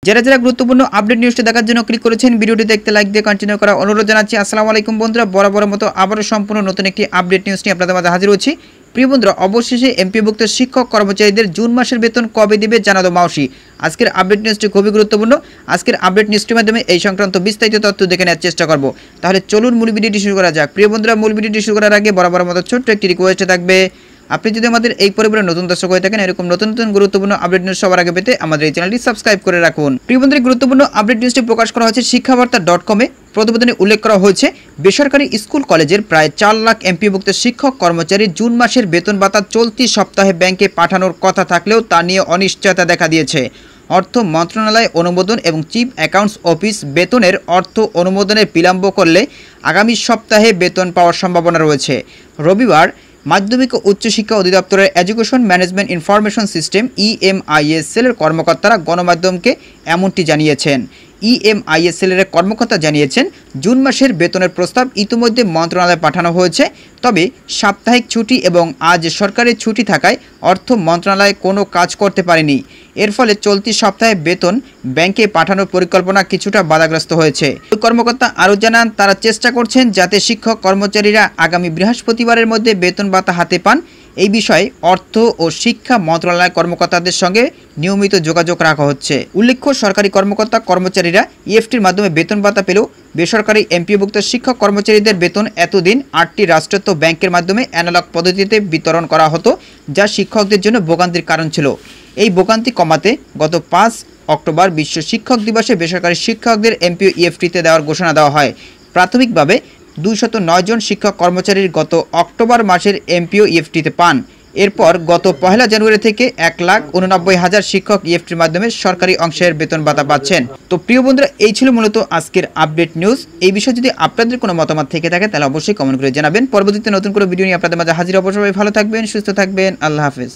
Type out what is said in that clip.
যারা যারা গুরুত্বপূর্ণ আপডেট নিউজটি দেখার জন্য ক্লিক করেছেন, ভিডিওটি দেখতে লাইক দিয়ে কন্টিনিউ করা অনুরোধ জানাচ্ছি। আসসালামু আলাইকুম বন্ধুরা, বরাবর মতো আবারও সম্পূর্ণ নতুন একটি আপডেট নিউজ নিয়ে আপনাদের মাঝে হাজির হচ্ছি। প্রিয় বন্ধুরা, অবশেষে এমপিওভুক্ত শিক্ষক কর্মচারীদের জুন মাসের বেতন কবে দিবে জানালো মাউসি। আজকের আপডেট নিউজটি খুবই গুরুত্বপূর্ণ। আজকের আপডেট নিউজটির মাধ্যমে এই সংক্রান্ত বিস্তারিত তথ্য দেখে নেওয়ার চেষ্টা করব। তাহলে চলুন মূল ভিডিওটি শুরু করা যাক। প্রিয় বন্ধুরা, মূল ভিডিওটি শুরু করার আগে বরাবর মতো ছোট্ট একটি রিকোয়েস্ট থাকবে, আপনি যদি আমাদের এই পরিবারের নতুন দর্শক হয়ে থাকেন, এরকম নতুন নতুন গুরুত্বপূর্ণ আপডেট নিউজ সবার আগে পেতে আমাদের এই চ্যানেলটি সাবস্ক্রাইব করে রাখুন। প্রিয় বন্ধুরা, গুরুত্বপূর্ণ আপডেট নিউজটি প্রকাশ করা হয়েছে শিক্ষাবার্তা.com-এ। প্রতিবেদনে উল্লেখ করা হয়েছে, বেসরকারি স্কুল কলেজের প্রায় 4 লাখ এমপিওভুক্ত শিক্ষক কর্মচারী জুন মাসের বেতন ভাতা চলতি সপ্তাহে ব্যাংকে পাঠানোর কথা থাকলেও তা নিয়ে অনিশ্চয়তা দেখা দিয়েছে। অর্থ মন্ত্রণালয় অনুমোদন এবং চিফ অ্যাকাউন্টস অফিস বেতনের অর্থ অনুমোদনে বিলম্ব করলে আগামী সপ্তাহে বেতন পাওয়ার সম্ভাবনা রয়েছে। রবিবার মাধ্যমিক ও উচ্চশিক্ষা অধিদপ্তরের এডুকেশন ম্যানেজমেন্ট ইনফরমেশন সিস্টেম EMISL-এর কর্মকর্তারা গণমাধ্যমকে এমনটি জানিয়েছেন। EMISL-এর কর্মকর্তা জানিয়েছেন, জুন মাসের বেতনের প্রস্তাব ইতিমধ্যে মন্ত্রণালয়ে পাঠানো হয়েছে। তবে সাপ্তাহিক ছুটি এবং আজ সরকারি ছুটি থাকায় অর্থ মন্ত্রণালয় কোনো কাজ করতে পারেনি। এর ফলে চলতি সপ্তাহে বেতন ব্যাংকে পাঠানোর পরিকল্পনা কিছুটা বাধাগ্রস্ত হয়েছে। ওই কর্মকর্তা আরও জানান, তারা চেষ্টা করছেন যাতে শিক্ষক কর্মচারীরা আগামী বৃহস্পতিবারের মধ্যে বেতন ভাতা হাতে পান। এই বিষয়ে অর্থ ও শিক্ষা মন্ত্রণালয়ের কর্মকর্তাদের সঙ্গে নিয়মিত যোগাযোগ রাখা হচ্ছে। উল্লেখ্য, সরকারি কর্মকর্তা কর্মচারীরা EFTর মাধ্যমে বেতন ভাতা পেলেও বেসরকারি এমপিওভুক্ত শিক্ষক কর্মচারীদের বেতন এতদিন 8টি রাষ্ট্রায়ত্ত ব্যাংকের মাধ্যমে অ্যানালগ পদ্ধতিতে বিতরণ করা হতো, যা শিক্ষকদের জন্য ভোগান্তির কারণ ছিল। এই ভোগান্তি কমাতে গত 5 অক্টোবর বিশ্ব শিক্ষক দিবসে বেসরকারি শিক্ষকদের এমপিও EFTতে দেওয়ার ঘোষণা দেওয়া হয়। প্রাথমিকভাবে 209 জন শিক্ষক কর্মচারীর গত অক্টোবর মাসের এমপিও EFTতে পান। এরপর গত 1 জানুয়ারি থেকে 1,89,000 শিক্ষক EFTর মাধ্যমে সরকারি অংশের বেতন ভাতা পাচ্ছেন। তো প্রিয় বন্ধুরা, এই ছিল মূলত আজকের আপডেট নিউজ। এই বিষয়ে যদি আপনাদের কোনো মতামত থেকে থাকে তাহলে অবশ্যই কমেন্ট করে জানাবেন। পরবর্তীতে নতুন কোনো ভিডিও নিয়ে আপনাদের মাঝে হাজির হব। সবাই ভালো থাকবেন, সুস্থ থাকবেন। আল্লাহ হাফেজ।